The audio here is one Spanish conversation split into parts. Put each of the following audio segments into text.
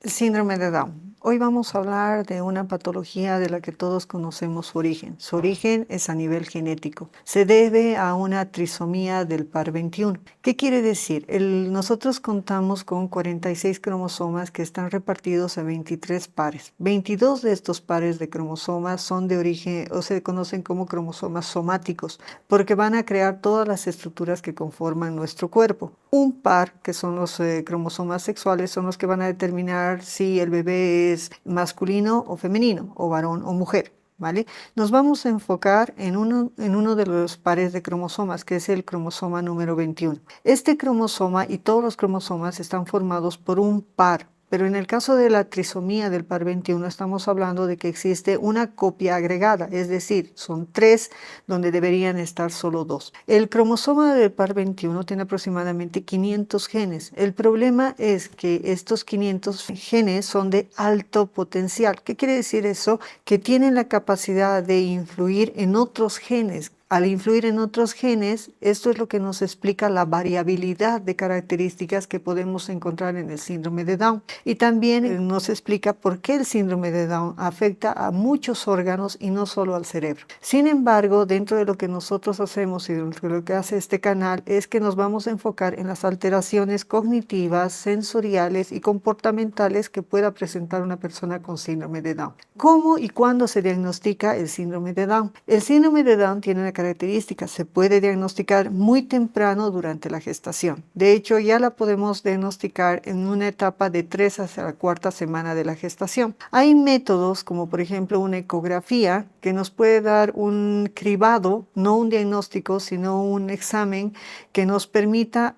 Síndrome de Down. Hoy vamos a hablar de una patología de la que todos conocemos su origen. Su origen es a nivel genético. Se debe a una trisomía del par 21. ¿Qué quiere decir? Nosotros contamos con 46 cromosomas que están repartidos a 23 pares. 22 de estos pares de cromosomas son de origen o se conocen como cromosomas somáticos porque van a crear todas las estructuras que conforman nuestro cuerpo. Un par, que son los cromosomas sexuales, son los que van a determinar si el bebé es masculino o femenino, o varón o mujer, ¿vale? Nos vamos a enfocar en uno de los pares de cromosomas, que es el cromosoma número 21. Este cromosoma y todos los cromosomas están formados por un par. Pero en el caso de la trisomía del par 21 estamos hablando de que existe una copia agregada, es decir, son tres donde deberían estar solo dos. El cromosoma del par 21 tiene aproximadamente 500 genes. El problema es que estos 500 genes son de alto potencial. ¿Qué quiere decir eso? Que tienen la capacidad de influir en otros genes. Al influir en otros genes, esto es lo que nos explica la variabilidad de características que podemos encontrar en el síndrome de Down. Y también nos explica por qué el síndrome de Down afecta a muchos órganos y no solo al cerebro. Sin embargo, dentro de lo que nosotros hacemos y dentro de lo que hace este canal es que nos vamos a enfocar en las alteraciones cognitivas, sensoriales y comportamentales que pueda presentar una persona con síndrome de Down. ¿Cómo y cuándo se diagnostica el síndrome de Down? El síndrome de Down tiene una característica, se puede diagnosticar muy temprano durante la gestación. De hecho, ya la podemos diagnosticar en una etapa de 3 hacia la cuarta semana de la gestación. Hay métodos como por ejemplo una ecografía que nos puede dar un cribado, no un diagnóstico, sino un examen que nos permita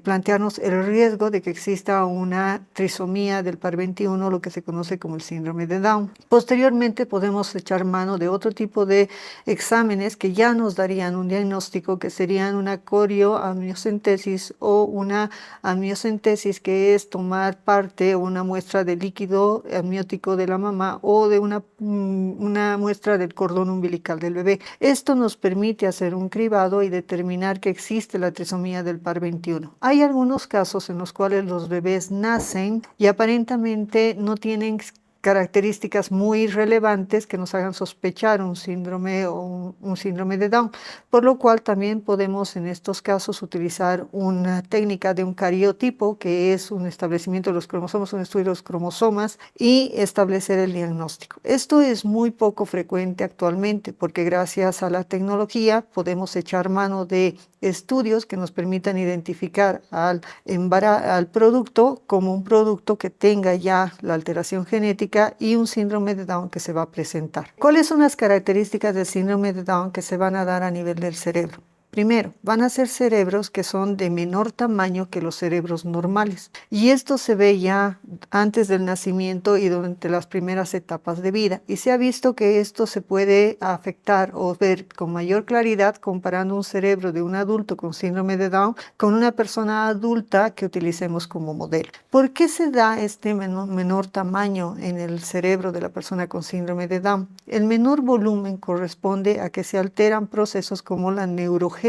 plantearnos el riesgo de que exista una trisomía del par 21, lo que se conoce como el síndrome de Down. Posteriormente podemos echar mano de otro tipo de exámenes que ya nos darían un diagnóstico, que serían una corioamniocentesis o una amniocentesis, que es tomar parte o una muestra de líquido amniótico de la mamá o de una muestra del cordón umbilical del bebé. Esto nos permite hacer un cribado y determinar que existe la trisomía del par 21. Hay algunos casos en los cuales los bebés nacen y aparentemente no tienen características muy relevantes que nos hagan sospechar un síndrome o un síndrome de Down, por lo cual también podemos en estos casos utilizar una técnica de un cariotipo, que es un establecimiento de los cromosomas, un estudio de los cromosomas y establecer el diagnóstico. Esto es muy poco frecuente actualmente porque gracias a la tecnología podemos echar mano de estudios que nos permitan identificar al producto como un producto que tenga ya la alteración genética y un síndrome de Down que se va a presentar. ¿Cuáles son las características del síndrome de Down que se van a dar a nivel del cerebro? Primero, van a ser cerebros que son de menor tamaño que los cerebros normales. Y esto se ve ya antes del nacimiento y durante las primeras etapas de vida. Y se ha visto que esto se puede afectar o ver con mayor claridad comparando un cerebro de un adulto con síndrome de Down con una persona adulta que utilicemos como modelo. ¿Por qué se da este menor tamaño en el cerebro de la persona con síndrome de Down? El menor volumen corresponde a que se alteran procesos como la neurogénesis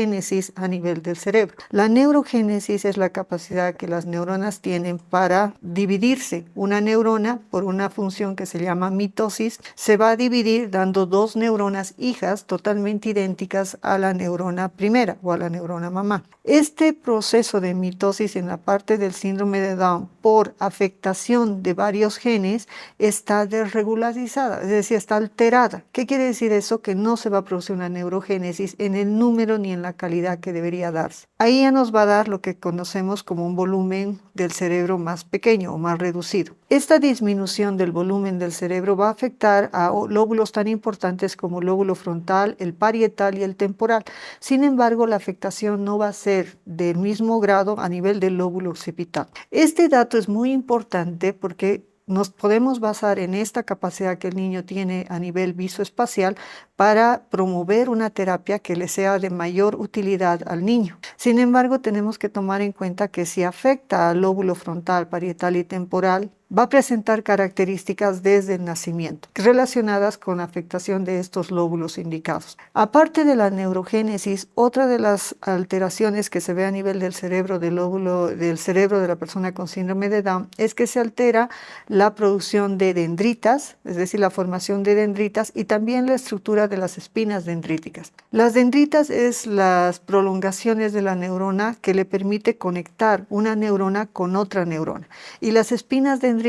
a nivel del cerebro. La neurogénesis es la capacidad que las neuronas tienen para dividirse. Una neurona, por una función que se llama mitosis, se va a dividir dando dos neuronas hijas totalmente idénticas a la neurona primera o a la neurona mamá. Este proceso de mitosis en la parte del síndrome de Down por afectación de varios genes está desregularizada, es decir, está alterada. ¿Qué quiere decir eso? Que no se va a producir una neurogénesis en el número ni en la calidad que debería darse. Ahí ya nos va a dar lo que conocemos como un volumen del cerebro más pequeño o más reducido. Esta disminución del volumen del cerebro va a afectar a lóbulos tan importantes como el lóbulo frontal, el parietal y el temporal. Sin embargo, la afectación no va a ser del mismo grado a nivel del lóbulo occipital. Este dato es muy importante porque nos podemos basar en esta capacidad que el niño tiene a nivel visoespacial para promover una terapia que le sea de mayor utilidad al niño. Sin embargo, tenemos que tomar en cuenta que si afecta al lóbulo frontal, parietal y temporal, va a presentar características desde el nacimiento relacionadas con la afectación de estos lóbulos indicados. Aparte de la neurogénesis, otra de las alteraciones que se ve a nivel del cerebro del cerebro de la persona con síndrome de Down es que se altera la producción de dendritas, es decir, la formación de dendritas y también la estructura de las espinas dendríticas. Las dendritas es las prolongaciones de la neurona que le permite conectar una neurona con otra neurona, y las espinas dendríticas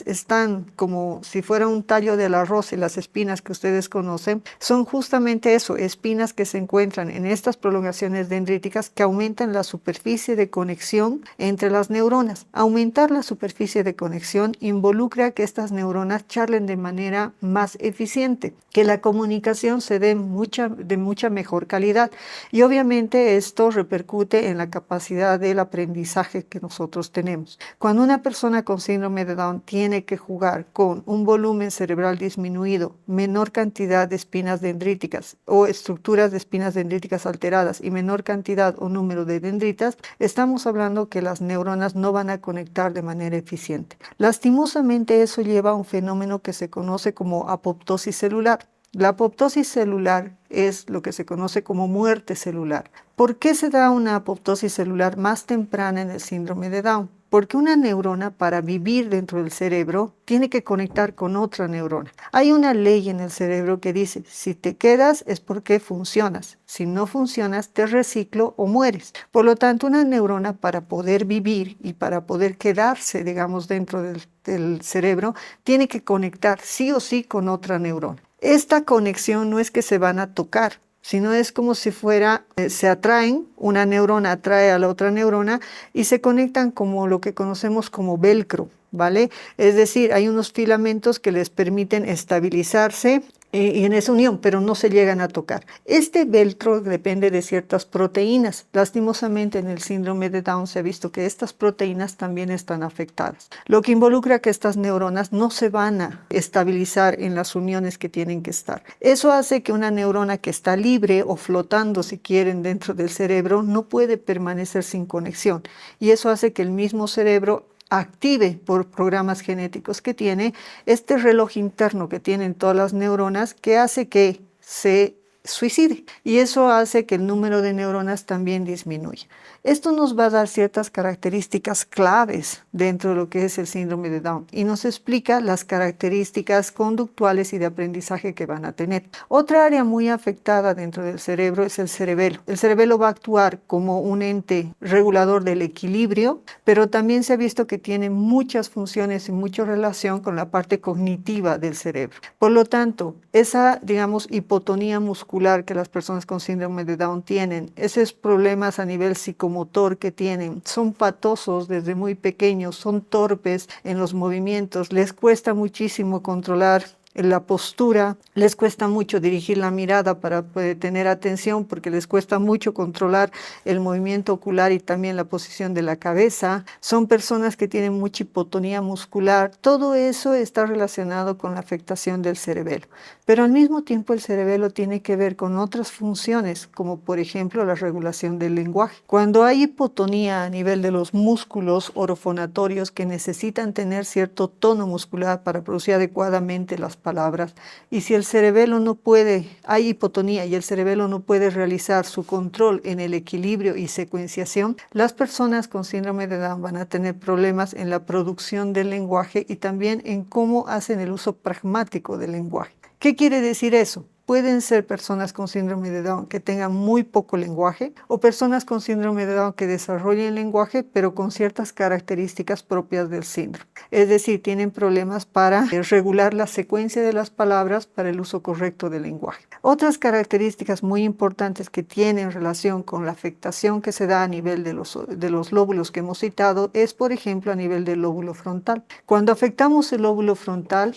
están como si fuera un tallo del arroz, y las espinas que ustedes conocen son justamente eso, espinas que se encuentran en estas prolongaciones dendríticas que aumentan la superficie de conexión entre las neuronas. Aumentar la superficie de conexión involucra que estas neuronas charlen de manera más eficiente, que la comunicación se dé de mucha mejor calidad, y obviamente esto repercute en la capacidad del aprendizaje que nosotros tenemos. Cuando una persona con síndrome de Down tiene que jugar con un volumen cerebral disminuido, menor cantidad de espinas dendríticas o estructuras de espinas dendríticas alteradas y menor cantidad o número de dendritas, estamos hablando que las neuronas no van a conectar de manera eficiente. Lastimosamente, eso lleva a un fenómeno que se conoce como apoptosis celular. La apoptosis celular es lo que se conoce como muerte celular. ¿Por qué se da una apoptosis celular más temprana en el síndrome de Down? Porque una neurona, para vivir dentro del cerebro, tiene que conectar con otra neurona. Hay una ley en el cerebro que dice, si te quedas es porque funcionas, si no funcionas te reciclo o mueres. Por lo tanto, una neurona, para poder vivir y para poder quedarse, digamos, dentro del cerebro, tiene que conectar sí o sí con otra neurona. Esta conexión no es que se van a tocar, sino es como si fuera, se atraen, una neurona atrae a la otra neurona y se conectan como lo que conocemos como velcro, ¿vale? Es decir, hay unos filamentos que les permiten estabilizarse y en esa unión, pero no se llegan a tocar. Este velcro depende de ciertas proteínas. Lastimosamente, en el síndrome de Down se ha visto que estas proteínas también están afectadas, lo que involucra que estas neuronas no se van a estabilizar en las uniones que tienen que estar. Eso hace que una neurona que está libre o flotando, si quieren, dentro del cerebro, no puede permanecer sin conexión, y eso hace que el mismo cerebro active, por programas genéticos que tiene, este reloj interno que tienen todas las neuronas, que hace que se suicide, y eso hace que el número de neuronas también disminuya. Esto nos va a dar ciertas características claves dentro de lo que es el síndrome de Down y nos explica las características conductuales y de aprendizaje que van a tener. Otra área muy afectada dentro del cerebro es el cerebelo. El cerebelo va a actuar como un ente regulador del equilibrio, pero también se ha visto que tiene muchas funciones y mucha relación con la parte cognitiva del cerebro. Por lo tanto, esa, digamos, hipotonía muscular que las personas con síndrome de Down tienen, esos problemas a nivel psicomotor que tienen, son patosos desde muy pequeños, son torpes en los movimientos, les cuesta muchísimo controlar la postura, les cuesta mucho dirigir la mirada para tener atención, porque les cuesta mucho controlar el movimiento ocular y también la posición de la cabeza. Son personas que tienen mucha hipotonía muscular. Todo eso está relacionado con la afectación del cerebelo. Pero al mismo tiempo el cerebelo tiene que ver con otras funciones, como por ejemplo la regulación del lenguaje. Cuando hay hipotonía a nivel de los músculos orofonatorios que necesitan tener cierto tono muscular para producir adecuadamente las palabras, y si el cerebelo no puede, hay hipotonía y el cerebelo no puede realizar su control en el equilibrio y secuenciación, las personas con síndrome de Down van a tener problemas en la producción del lenguaje y también en cómo hacen el uso pragmático del lenguaje. ¿Qué quiere decir eso? Pueden ser personas con síndrome de Down que tengan muy poco lenguaje, o personas con síndrome de Down que desarrollen lenguaje pero con ciertas características propias del síndrome. Es decir, tienen problemas para regular la secuencia de las palabras para el uso correcto del lenguaje. Otras características muy importantes que tienen relación con la afectación que se da a nivel de los lóbulos que hemos citado es, por ejemplo, a nivel del lóbulo frontal. Cuando afectamos el lóbulo frontal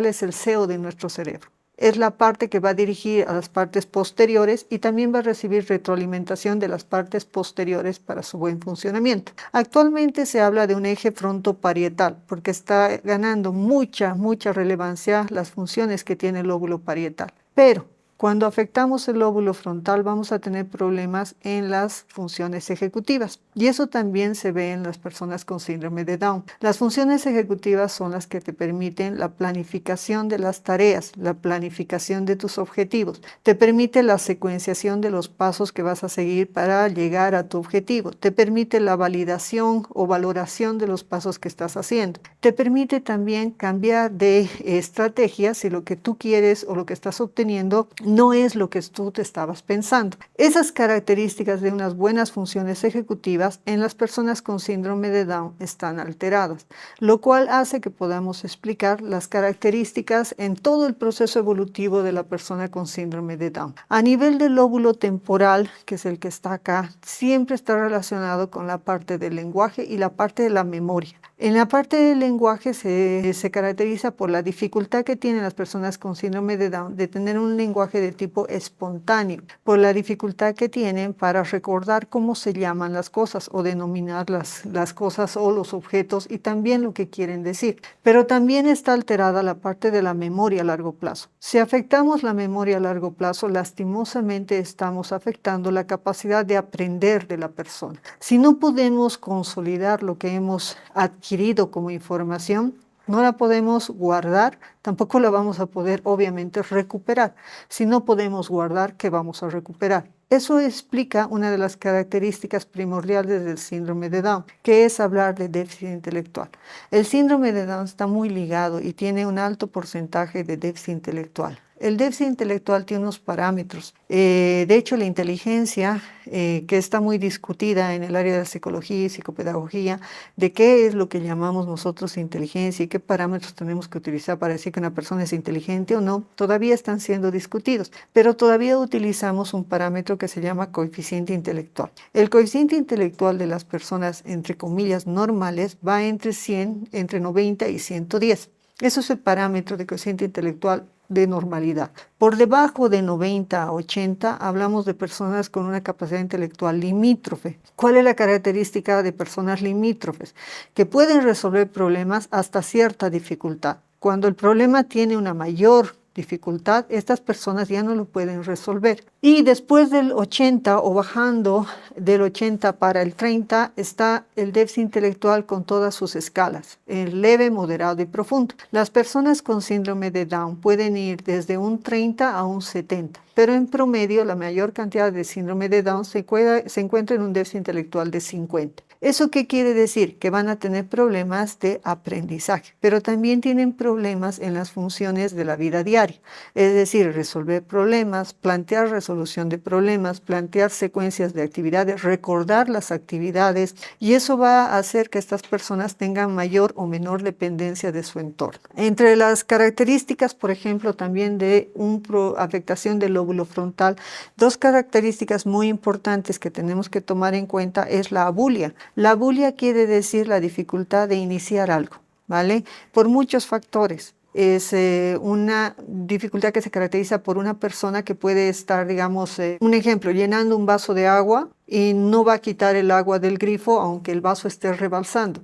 es el CEO de nuestro cerebro. Es la parte que va a dirigir a las partes posteriores y también va a recibir retroalimentación de las partes posteriores para su buen funcionamiento. Actualmente se habla de un eje frontoparietal porque está ganando mucha relevancia las funciones que tiene el lóbulo parietal. Pero cuando afectamos el lóbulo frontal vamos a tener problemas en las funciones ejecutivas y eso también se ve en las personas con síndrome de Down. Las funciones ejecutivas son las que te permiten la planificación de las tareas, la planificación de tus objetivos, te permite la secuenciación de los pasos que vas a seguir para llegar a tu objetivo, te permite la validación o valoración de los pasos que estás haciendo, te permite también cambiar de estrategia si lo que tú quieres o lo que estás obteniendo no es lo que tú te estabas pensando. Esas características de unas buenas funciones ejecutivas en las personas con síndrome de Down están alteradas, lo cual hace que podamos explicar las características en todo el proceso evolutivo de la persona con síndrome de Down. A nivel del lóbulo temporal, que es el que está acá, siempre está relacionado con la parte del lenguaje y la parte de la memoria. En la parte del lenguaje se caracteriza por la dificultad que tienen las personas con síndrome de Down de tener un lenguaje de tipo espontáneo, por la dificultad que tienen para recordar cómo se llaman las cosas o denominar las cosas o los objetos y también lo que quieren decir. Pero también está alterada la parte de la memoria a largo plazo. Si afectamos la memoria a largo plazo, lastimosamente estamos afectando la capacidad de aprender de la persona. Si no podemos consolidar lo que hemos adquirido como información, no la podemos guardar, tampoco la vamos a poder obviamente recuperar. Si no podemos guardar, ¿qué vamos a recuperar? Eso explica una de las características primordiales del síndrome de Down, que es hablar de déficit intelectual. El síndrome de Down está muy ligado y tiene un alto porcentaje de déficit intelectual. El déficit intelectual tiene unos parámetros. De hecho, la inteligencia, que está muy discutida en el área de la psicología y psicopedagogía, de qué es lo que llamamos nosotros inteligencia y qué parámetros tenemos que utilizar para decir que una persona es inteligente o no, todavía están siendo discutidos, pero todavía utilizamos un parámetro que se llama coeficiente intelectual. El coeficiente intelectual de las personas, entre comillas, normales, va entre 100, entre 90 y 110. Eso es el parámetro de coeficiente intelectual de normalidad. Por debajo de 90 a 80 hablamos de personas con una capacidad intelectual limítrofe. ¿Cuál es la característica de personas limítrofes? Que pueden resolver problemas hasta cierta dificultad. Cuando el problema tiene una mayor dificultad, estas personas ya no lo pueden resolver. Y después del 80 o bajando del 80 para el 30 está el déficit intelectual con todas sus escalas, el leve, moderado y profundo. Las personas con síndrome de Down pueden ir desde un 30 a un 70, pero en promedio la mayor cantidad de síndrome de Down se encuentra en un déficit intelectual de 50. ¿Eso qué quiere decir? Que van a tener problemas de aprendizaje, pero también tienen problemas en las funciones de la vida diaria, es decir, resolver problemas, plantear resolución de problemas, plantear secuencias de actividades, recordar las actividades, y eso va a hacer que estas personas tengan mayor o menor dependencia de su entorno. Entre las características, por ejemplo, también de una afectación del lóbulo frontal, dos características muy importantes que tenemos que tomar en cuenta es la abulia. La abulia quiere decir la dificultad de iniciar algo, ¿vale? Por muchos factores. Es una dificultad que se caracteriza por una persona que puede estar, digamos, un ejemplo, llenando un vaso de agua y no va a quitar el agua del grifo aunque el vaso esté rebalsando.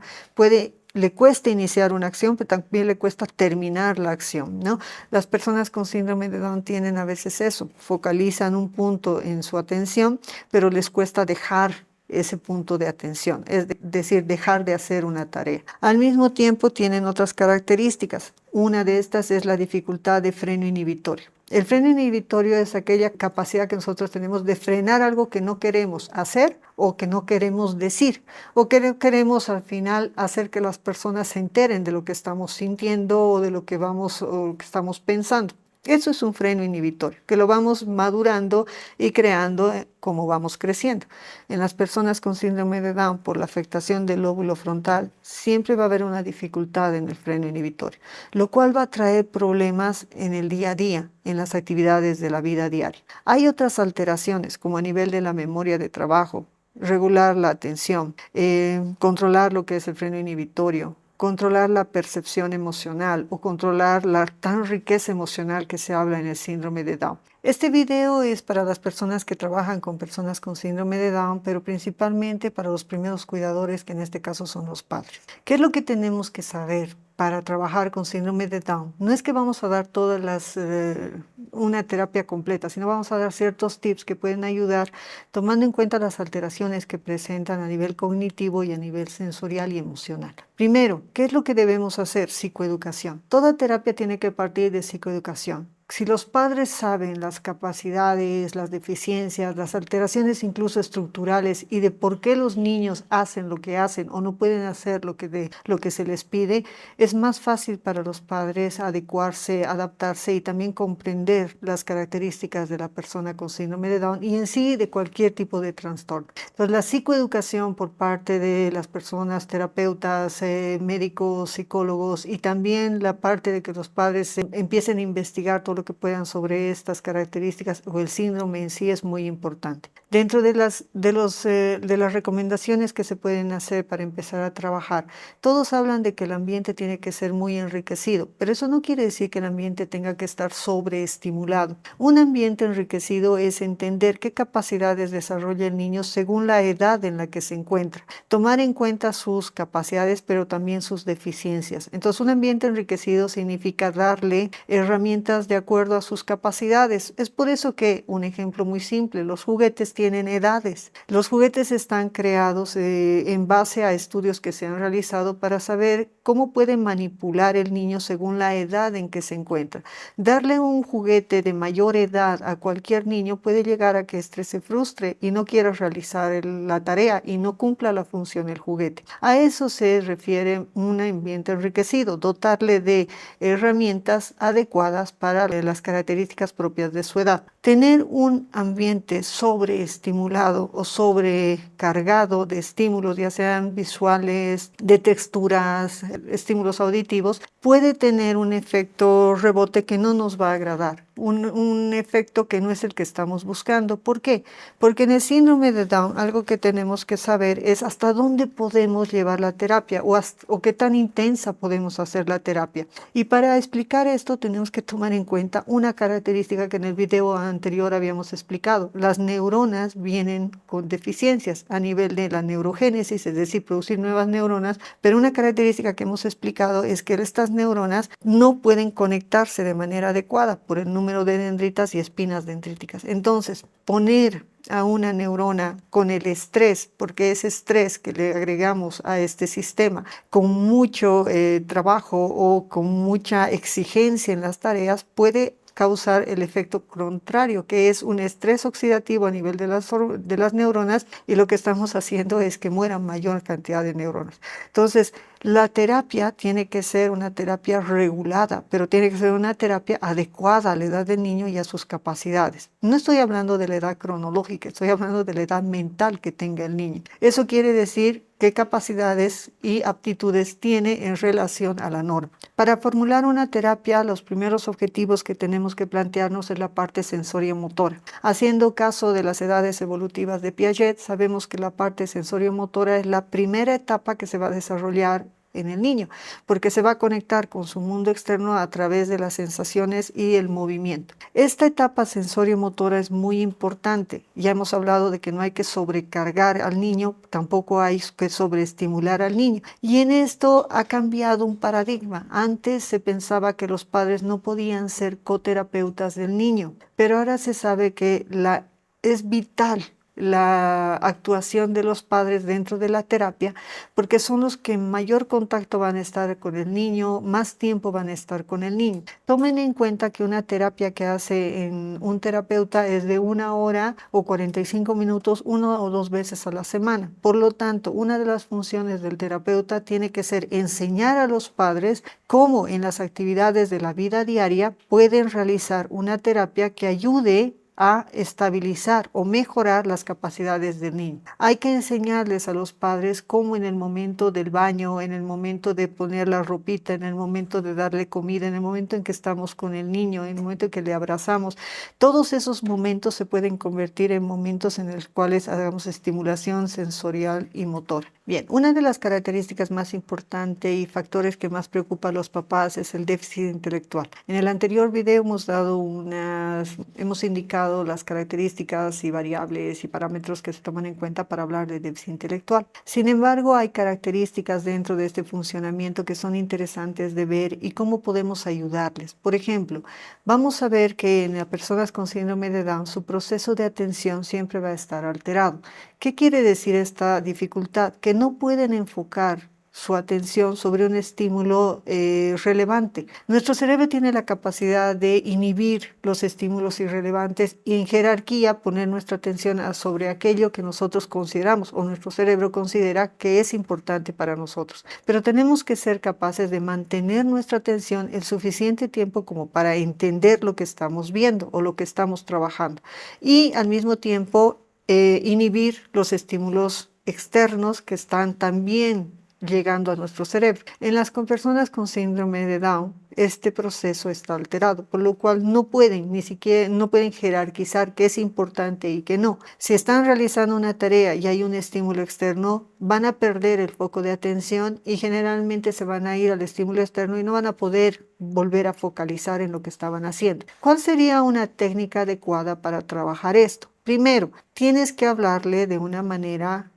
Le cuesta iniciar una acción, pero también le cuesta terminar la acción, ¿no? Las personas con síndrome de Down tienen a veces eso, focalizan un punto en su atención, pero les cuesta dejar ese punto de atención, es decir, dejar de hacer una tarea. Al mismo tiempo tienen otras características. Una de estas es la dificultad de freno inhibitorio. El freno inhibitorio es aquella capacidad que nosotros tenemos de frenar algo que no queremos hacer o que no queremos decir, o que no queremos al final hacer que las personas se enteren de lo que estamos sintiendo o de lo que estamos pensando. Eso es un freno inhibitorio, que lo vamos madurando y creando como vamos creciendo. En las personas con síndrome de Down, por la afectación del lóbulo frontal, siempre va a haber una dificultad en el freno inhibitorio, lo cual va a traer problemas en el día a día, en las actividades de la vida diaria. Hay otras alteraciones, como a nivel de la memoria de trabajo, regular la atención, controlar lo que es el freno inhibitorio, controlar la percepción emocional o controlar la tan riqueza emocional que se habla en el síndrome de Down. Este video es para las personas que trabajan con personas con síndrome de Down, pero principalmente para los primeros cuidadores, que en este caso son los padres. ¿Qué es lo que tenemos que saber para trabajar con síndrome de Down. No es que vamos a dar una terapia completa, sino vamos a dar ciertos tips que pueden ayudar tomando en cuenta las alteraciones que presentan a nivel cognitivo y a nivel sensorial y emocional. Primero, ¿qué es lo que debemos hacer? Psicoeducación. Toda terapia tiene que partir de psicoeducación. Si los padres saben las capacidades, las deficiencias, las alteraciones incluso estructurales y de por qué los niños hacen lo que hacen o no pueden hacer lo que se les pide, es más fácil para los padres adecuarse, adaptarse y también comprender las características de la persona con síndrome de Down y en sí de cualquier tipo de trastorno. Entonces, la psicoeducación por parte de las personas, terapeutas, médicos, psicólogos y también la parte de que los padres empiecen a investigar todo lo que puedan sobre estas características o el síndrome en sí es muy importante. Dentro de las recomendaciones que se pueden hacer para empezar a trabajar, todos hablan de que el ambiente tiene que ser muy enriquecido, pero eso no quiere decir que el ambiente tenga que estar sobreestimulado. Un ambiente enriquecido es entender qué capacidades desarrolla el niño según la edad en la que se encuentra, tomar en cuenta sus capacidades, pero también sus deficiencias. Entonces, un ambiente enriquecido significa darle herramientas de acuerdo a sus capacidades. Es por eso que, un ejemplo muy simple, los juguetes tienen edades. Los juguetes están creados en base a estudios que se han realizado para saber cómo puede manipular el niño según la edad en que se encuentra. Darle un juguete de mayor edad a cualquier niño puede llegar a que éste se frustre y no quiera realizar la tarea y no cumpla la función del juguete. A eso se refiere un ambiente enriquecido, dotarle de herramientas adecuadas para las características propias de su edad. Tener un ambiente sobreestimulado o sobrecargado de estímulos, ya sean visuales, de texturas, estímulos auditivos, puede tener un efecto rebote que no nos va a agradar. Un efecto que no es el que estamos buscando. ¿Por qué? Porque en el síndrome de Down algo que tenemos que saber es hasta dónde podemos llevar la terapia o qué tan intensa podemos hacer la terapia. Y para explicar esto tenemos que tomar en cuenta una característica que en el video anterior habíamos explicado. Las neuronas vienen con deficiencias a nivel de la neurogénesis, es decir, producir nuevas neuronas, pero una característica que hemos explicado es que estas neuronas no pueden conectarse de manera adecuada por el número de dendritas y espinas dendríticas. Entonces, poner a una neurona con el estrés, porque ese estrés que le agregamos a este sistema con mucho trabajo o con mucha exigencia en las tareas puede causar el efecto contrario, que es un estrés oxidativo a nivel de las neuronas y lo que estamos haciendo es que mueran mayor cantidad de neuronas. Entonces, la terapia tiene que ser una terapia regulada, pero tiene que ser una terapia adecuada a la edad del niño y a sus capacidades. No estoy hablando de la edad cronológica, estoy hablando de la edad mental que tenga el niño. Eso quiere decir qué capacidades y aptitudes tiene en relación a la norma. Para formular una terapia, los primeros objetivos que tenemos que plantearnos es la parte sensorio-motora. Haciendo caso de las edades evolutivas de Piaget, sabemos que la parte sensorio-motora es la primera etapa que se va a desarrollar en el niño, porque se va a conectar con su mundo externo a través de las sensaciones y el movimiento. Esta etapa sensorio-motora es muy importante. Ya hemos hablado de que no hay que sobrecargar al niño, tampoco hay que sobreestimular al niño. Y en esto ha cambiado un paradigma. Antes se pensaba que los padres no podían ser coterapeutas del niño, pero ahora se sabe que es vital la actuación de los padres dentro de la terapia, porque son los que en mayor contacto van a estar con el niño, más tiempo van a estar con el niño. Tomen en cuenta que una terapia que hace un terapeuta es de 1 hora o 45 minutos, 1 o 2 veces a la semana. Por lo tanto, una de las funciones del terapeuta tiene que ser enseñar a los padres cómo en las actividades de la vida diaria pueden realizar una terapia que ayude a estabilizar o mejorar las capacidades del niño. Hay que enseñarles a los padres cómo en el momento del baño, en el momento de poner la ropita, en el momento de darle comida, en el momento en que estamos con el niño, en el momento en que le abrazamos, todos esos momentos se pueden convertir en momentos en los cuales hagamos estimulación sensorial y motora. Bien, una de las características más importantes y factores que más preocupa a los papás es el déficit intelectual. En el anterior video hemos indicado explicado las características y variables y parámetros que se toman en cuenta para hablar de déficit intelectual. Sin embargo, hay características dentro de este funcionamiento que son interesantes de ver y cómo podemos ayudarles. Por ejemplo, vamos a ver que en las personas con síndrome de Down su proceso de atención siempre va a estar alterado. ¿Qué quiere decir esta dificultad? Que no pueden enfocar su atención sobre un estímulo relevante. Nuestro cerebro tiene la capacidad de inhibir los estímulos irrelevantes y en jerarquía poner nuestra atención sobre aquello que nosotros consideramos o nuestro cerebro considera que es importante para nosotros. Pero tenemos que ser capaces de mantener nuestra atención el suficiente tiempo como para entender lo que estamos viendo o lo que estamos trabajando y al mismo tiempo inhibir los estímulos externos que están también llegando a nuestro cerebro. En las personas con síndrome de Down, este proceso está alterado, por lo cual no pueden ni siquiera no pueden jerarquizar qué es importante y qué no. Si están realizando una tarea y hay un estímulo externo, van a perder el foco de atención y generalmente se van a ir al estímulo externo y no van a poder volver a focalizar en lo que estaban haciendo. ¿Cuál sería una técnica adecuada para trabajar esto? Primero, tienes que hablarle de una manera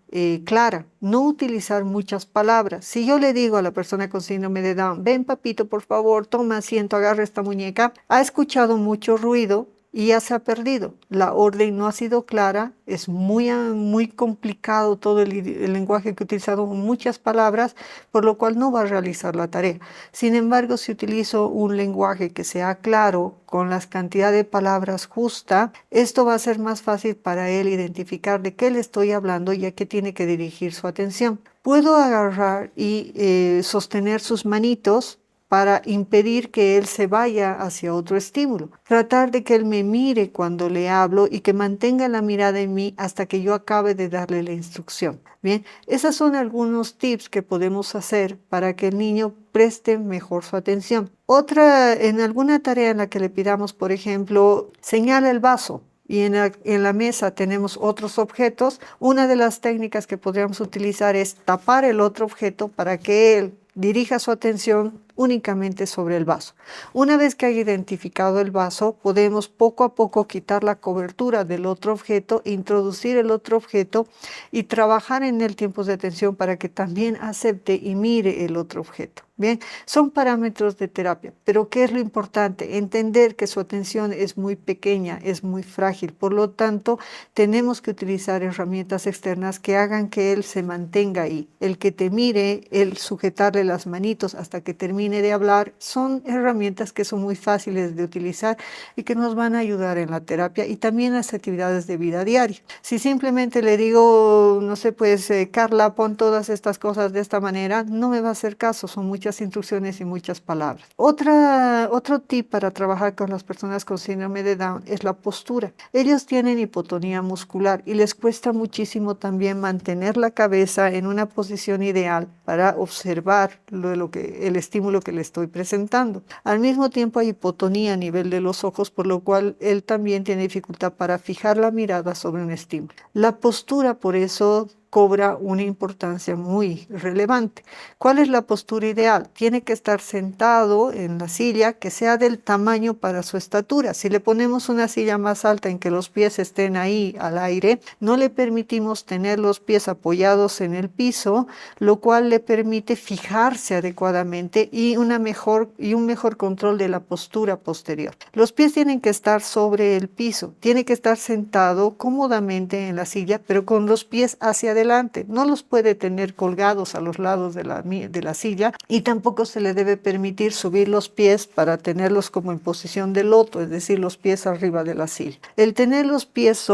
clara, no utilizar muchas palabras. Si yo le digo a la persona con síndrome de Down, ven papito, por favor, toma asiento, agarra esta muñeca, ha escuchado mucho ruido y ya se ha perdido. La orden no ha sido clara, es muy complicado todo el lenguaje que he utilizado, muchas palabras, por lo cual no va a realizar la tarea. Sin embargo, si utilizo un lenguaje que sea claro, con la cantidad de palabras justa, esto va a ser más fácil para él identificar de qué le estoy hablando y a qué tiene que dirigir su atención. Puedo agarrar y sostener sus manitos para impedir que él se vaya hacia otro estímulo. Tratar de que él me mire cuando le hablo y que mantenga la mirada en mí hasta que yo acabe de darle la instrucción. Bien, esos son algunos tips que podemos hacer para que el niño preste mejor su atención. En alguna tarea en la que le pidamos, por ejemplo, señala el vaso, y en la mesa tenemos otros objetos, una de las técnicas que podríamos utilizar es tapar el otro objeto para que él dirija su atención únicamente sobre el vaso. Una vez que haya identificado el vaso, podemos poco a poco quitar la cobertura del otro objeto, introducir el otro objeto y trabajar en el tiempo de atención para que también acepte y mire el otro objeto. Bien, son parámetros de terapia, pero ¿qué es lo importante? Entender que su atención es muy pequeña, es muy frágil, por lo tanto, tenemos que utilizar herramientas externas que hagan que él se mantenga ahí. El que te mire, el sujetarle las manitos hasta que termine de hablar, son herramientas que son muy fáciles de utilizar y que nos van a ayudar en la terapia y también en las actividades de vida diaria. Si simplemente le digo, no sé, pues Carla, pon todas estas cosas de esta manera, no me va a hacer caso, son muchas instrucciones y muchas palabras. Otro tip para trabajar con las personas con síndrome de Down es la postura. Ellos tienen hipotonía muscular y les cuesta muchísimo también mantener la cabeza en una posición ideal para observar el estímulo que le estoy presentando. Al mismo tiempo hay hipotonía a nivel de los ojos, por lo cual él también tiene dificultad para fijar la mirada sobre un estímulo. La postura, por eso, cobra una importancia muy relevante. ¿Cuál es la postura ideal? Tiene que estar sentado en la silla que sea del tamaño para su estatura. Si le ponemos una silla más alta en que los pies estén ahí al aire, no le permitimos tener los pies apoyados en el piso, lo cual le permite fijarse adecuadamente y un mejor control de la postura posterior. Los pies tienen que estar sobre el piso, tiene que estar sentado cómodamente en la silla, pero con los pies hacia adelante. No los puede tener colgados a los lados de la silla y tampoco se le debe permitir subir los pies para tenerlos como en posición de loto, es decir, los pies arriba de la silla. El tener los pies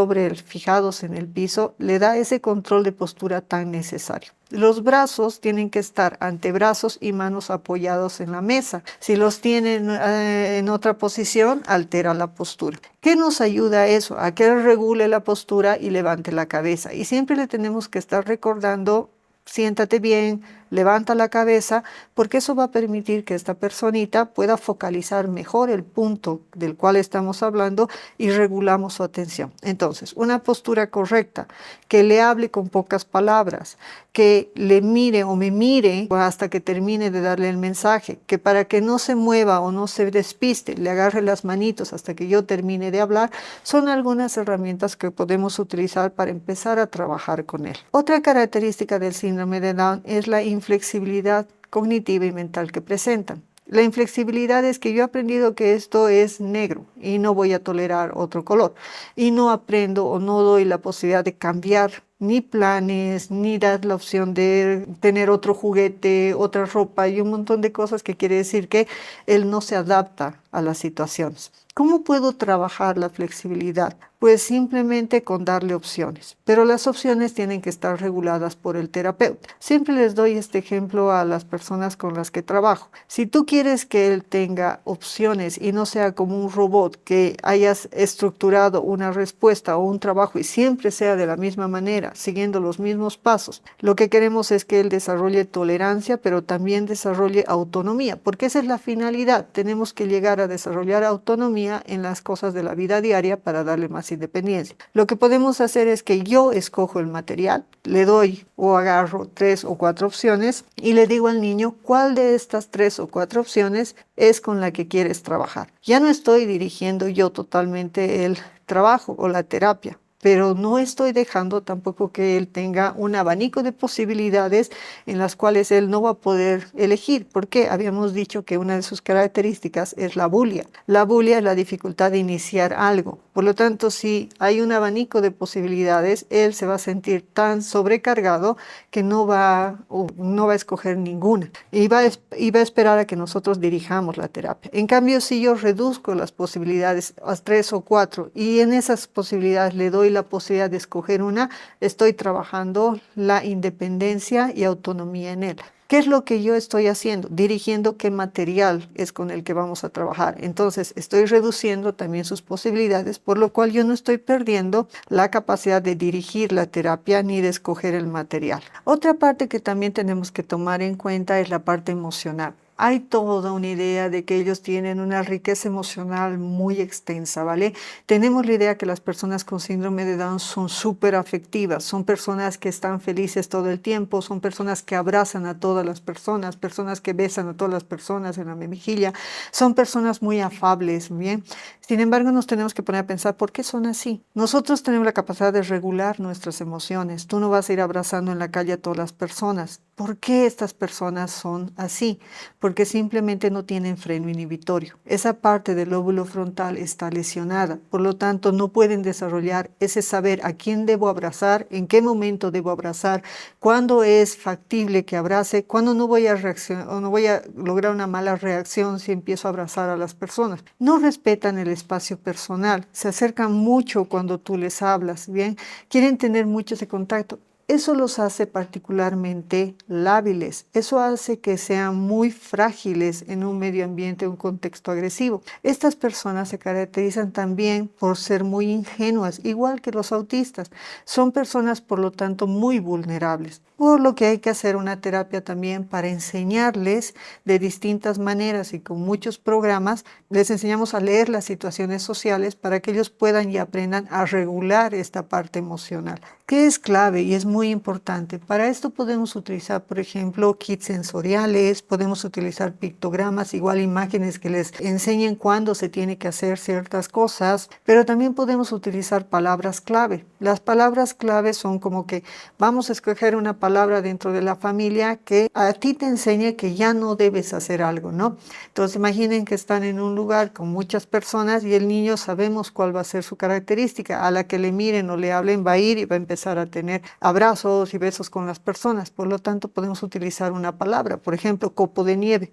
fijados en el piso le da ese control de postura tan necesario. Los brazos tienen que estar antebrazos y manos apoyados en la mesa. Si los tienen en otra posición, altera la postura. ¿Qué nos ayuda a eso? A que él regule la postura y levante la cabeza. Y siempre le tenemos que estar recordando, siéntate bien, levanta la cabeza, porque eso va a permitir que esta personita pueda focalizar mejor el punto del cual estamos hablando y regulamos su atención. Entonces, una postura correcta, que le hable con pocas palabras, que le mire o me mire hasta que termine de darle el mensaje, que para que no se mueva o no se despiste, le agarre las manitos hasta que yo termine de hablar, son algunas herramientas que podemos utilizar para empezar a trabajar con él. Otra característica del síndrome de Down es la inflexibilidad cognitiva y mental que presentan. La inflexibilidad es que yo he aprendido que esto es negro y no voy a tolerar otro color. Y no aprendo o no doy la posibilidad de cambiar ni planes, ni dar la opción de tener otro juguete, otra ropa y un montón de cosas que quiere decir que él no se adapta a las situaciones. ¿Cómo puedo trabajar la flexibilidad? Pues simplemente con darle opciones, pero las opciones tienen que estar reguladas por el terapeuta. Siempre les doy este ejemplo a las personas con las que trabajo. Si tú quieres que él tenga opciones y no sea como un robot que hayas estructurado una respuesta o un trabajo y siempre sea de la misma manera, siguiendo los mismos pasos, lo que queremos es que él desarrolle tolerancia, pero también desarrolle autonomía, porque esa es la finalidad. Tenemos que llegar a desarrollar autonomía en las cosas de la vida diaria para darle más independencia. Lo que podemos hacer es que yo escojo el material, le doy o agarro 3 o 4 opciones y le digo al niño cuál de estas 3 o 4 opciones es con la que quieres trabajar. Ya no estoy dirigiendo yo totalmente el trabajo o la terapia, pero no estoy dejando tampoco que él tenga un abanico de posibilidades en las cuales él no va a poder elegir, porque habíamos dicho que una de sus características es la bulia. La bulia es la dificultad de iniciar algo. Por lo tanto, si hay un abanico de posibilidades, él se va a sentir tan sobrecargado que no va a escoger ninguna y va a esperar a que nosotros dirijamos la terapia. En cambio, si yo reduzco las posibilidades a 3 o 4 y en esas posibilidades le doy la posibilidad de escoger una, estoy trabajando la independencia y autonomía en él. ¿Qué es lo que yo estoy haciendo? Dirigiendo qué material es con el que vamos a trabajar. Entonces, estoy reduciendo también sus posibilidades, por lo cual yo no estoy perdiendo la capacidad de dirigir la terapia ni de escoger el material. Otra parte que también tenemos que tomar en cuenta es la parte emocional. Hay toda una idea de que ellos tienen una riqueza emocional muy extensa, ¿vale? Tenemos la idea que las personas con síndrome de Down son súper afectivas, son personas que están felices todo el tiempo, son personas que abrazan a todas las personas, personas que besan a todas las personas en la mejilla, son personas muy afables, ¿bien? Sin embargo, nos tenemos que poner a pensar, ¿por qué son así? Nosotros tenemos la capacidad de regular nuestras emociones. Tú no vas a ir abrazando en la calle a todas las personas. ¿Por qué estas personas son así? Porque simplemente no tienen freno inhibitorio. Esa parte del lóbulo frontal está lesionada, por lo tanto no pueden desarrollar ese saber a quién debo abrazar, en qué momento debo abrazar, cuándo es factible que abrace, cuándo no voy a reaccionar o no voy a lograr una mala reacción si empiezo a abrazar a las personas. No respetan el espacio personal, se acercan mucho cuando tú les hablas, ¿bien? Quieren tener mucho ese contacto. Eso los hace particularmente lábiles, eso hace que sean muy frágiles en un medio ambiente, un contexto agresivo. Estas personas se caracterizan también por ser muy ingenuas, igual que los autistas. Son personas, por lo tanto, muy vulnerables. Por lo que hay que hacer una terapia también para enseñarles de distintas maneras y con muchos programas, les enseñamos a leer las situaciones sociales para que ellos puedan y aprendan a regular esta parte emocional, que es clave y es muy importante. Para esto podemos utilizar, por ejemplo, kits sensoriales, podemos utilizar pictogramas, igual imágenes que les enseñen cuándo se tiene que hacer ciertas cosas, pero también podemos utilizar palabras clave. Las palabras clave son como que vamos a escoger una palabra dentro de la familia que a ti te enseñe que ya no debes hacer algo, ¿no? Entonces imaginen que están en un lugar con muchas personas y el niño sabemos cuál va a ser su característica. A la que le miren o le hablen va a ir y va a empezar a tener abrazos y besos con las personas. Por lo tanto, podemos utilizar una palabra, por ejemplo, copo de nieve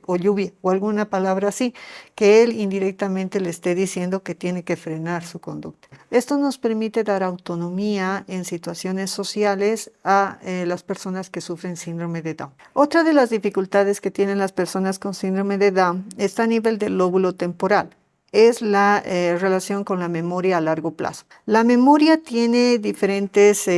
o lluvia o alguna palabra así, que él indirectamente le esté diciendo que tiene que frenar su conducta. Esto nos permite dar autonomía en situaciones sociales a las personas que sufren síndrome de Down. Otra de las dificultades que tienen las personas con síndrome de Down está a nivel del lóbulo temporal. es la relación con la memoria a largo plazo. La memoria tiene diferentes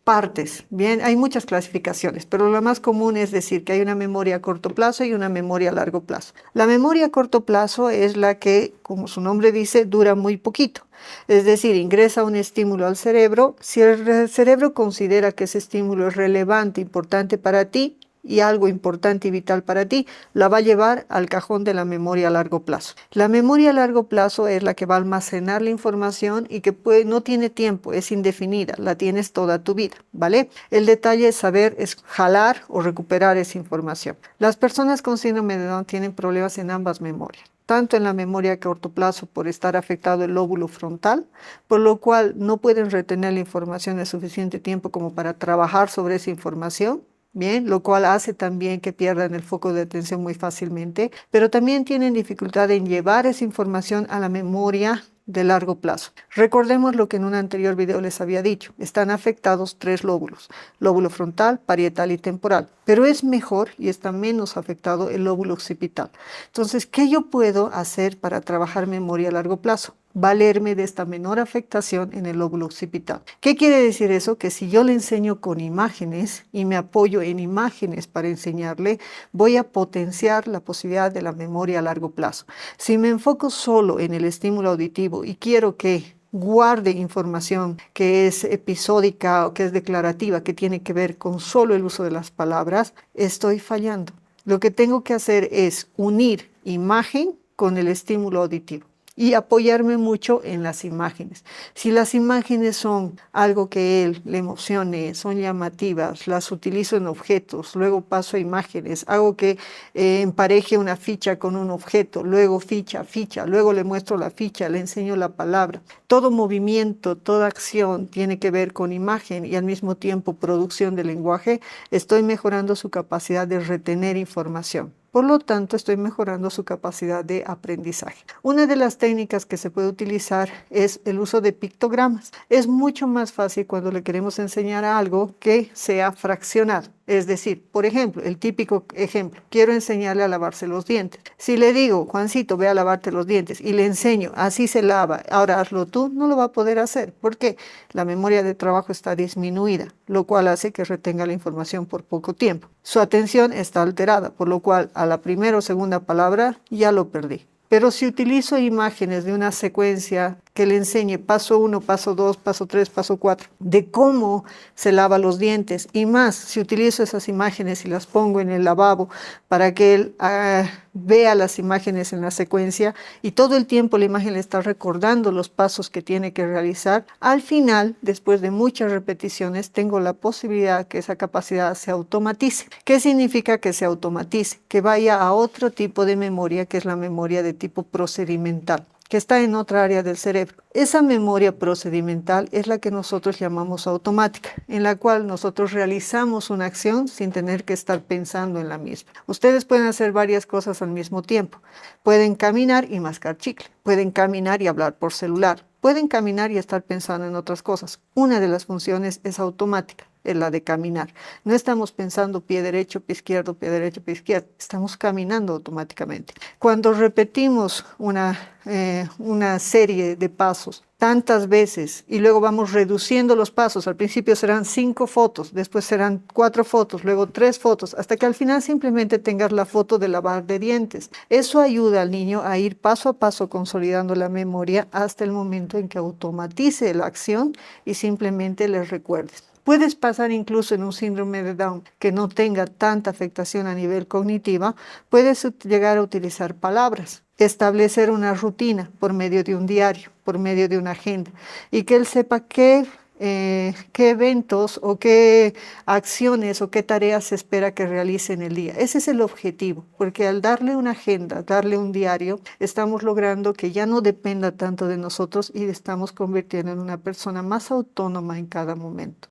partes, bien, hay muchas clasificaciones, pero lo más común es decir que hay una memoria a corto plazo y una memoria a largo plazo. La memoria a corto plazo es la que, como su nombre dice, dura muy poquito. Es decir, ingresa un estímulo al cerebro. Si el cerebro considera que ese estímulo es relevante, importante para ti, y algo importante y vital para ti, la va a llevar al cajón de la memoria a largo plazo. La memoria a largo plazo es la que va a almacenar la información y que no tiene tiempo, es indefinida, la tienes toda tu vida, ¿vale? El detalle es saber es jalar o recuperar esa información. Las personas con síndrome de Down tienen problemas en ambas memorias, tanto en la memoria a corto plazo por estar afectado el lóbulo frontal, por lo cual no pueden retener la información en suficiente tiempo como para trabajar sobre esa información. Bien, lo cual hace también que pierdan el foco de atención muy fácilmente, pero también tienen dificultad en llevar esa información a la memoria de largo plazo. Recordemos lo que en un anterior video les había dicho, están afectados tres lóbulos, lóbulo frontal, parietal y temporal, pero es mejor y está menos afectado el lóbulo occipital. Entonces, ¿qué yo puedo hacer para trabajar memoria a largo plazo? Valerme de esta menor afectación en el lóbulo occipital. ¿Qué quiere decir eso? Que si yo le enseño con imágenes y me apoyo en imágenes para enseñarle, voy a potenciar la posibilidad de la memoria a largo plazo. Si me enfoco solo en el estímulo auditivo y quiero que guarde información que es episódica o que es declarativa, que tiene que ver con solo el uso de las palabras, estoy fallando. Lo que tengo que hacer es unir imagen con el estímulo auditivo y apoyarme mucho en las imágenes. Si las imágenes son algo que él le emocione, son llamativas, las utilizo en objetos, luego paso a imágenes, hago que empareje una ficha con un objeto, luego ficha, luego le muestro la ficha, le enseño la palabra. Todo movimiento, toda acción tiene que ver con imagen y al mismo tiempo producción de lenguaje. Estoy mejorando su capacidad de retener información. Por lo tanto, estoy mejorando su capacidad de aprendizaje. Una de las técnicas que se puede utilizar es el uso de pictogramas. Es mucho más fácil cuando le queremos enseñar algo que sea fraccionado. Es decir, por ejemplo, el típico ejemplo, quiero enseñarle a lavarse los dientes. Si le digo, Juancito, ve a lavarte los dientes y le enseño, así se lava, ahora hazlo tú, no lo va a poder hacer. ¿Por qué? La memoria de trabajo está disminuida, lo cual hace que retenga la información por poco tiempo. Su atención está alterada, por lo cual a la primera o segunda palabra ya lo perdí. Pero si utilizo imágenes de una secuencia que le enseñe paso 1, paso 2, paso 3, paso 4, de cómo se lava los dientes y más, si utilizo esas imágenes y las pongo en el lavabo para que él vea las imágenes en la secuencia y todo el tiempo la imagen le está recordando los pasos que tiene que realizar, al final, después de muchas repeticiones, tengo la posibilidad que esa capacidad se automatice. ¿Qué significa que se automatice? Que vaya a otro tipo de memoria, que es la memoria de tipo procedimental, que está en otra área del cerebro. Esa memoria procedimental es la que nosotros llamamos automática, en la cual nosotros realizamos una acción sin tener que estar pensando en la misma. Ustedes pueden hacer varias cosas al mismo tiempo. Pueden caminar y mascar chicle, pueden caminar y hablar por celular, pueden caminar y estar pensando en otras cosas. Una de las funciones es automática, es la de caminar. No estamos pensando pie derecho, pie izquierdo, pie derecho, pie izquierdo. Estamos caminando automáticamente. Cuando repetimos una serie de pasos tantas veces y luego vamos reduciendo los pasos, al principio serán 5 fotos, después serán 4 fotos, luego 3 fotos, hasta que al final simplemente tengas la foto de lavar de dientes. Eso ayuda al niño a ir paso a paso consolidando la memoria hasta el momento en que automatice la acción y simplemente le recuerdes. Puedes pasar incluso en un síndrome de Down que no tenga tanta afectación a nivel cognitiva, puedes llegar a utilizar palabras, establecer una rutina por medio de un diario, por medio de una agenda, y que él sepa qué eventos o qué acciones o qué tareas se espera que realice en el día. Ese es el objetivo, porque al darle una agenda, darle un diario, estamos logrando que ya no dependa tanto de nosotros y estamos convirtiendo en una persona más autónoma en cada momento.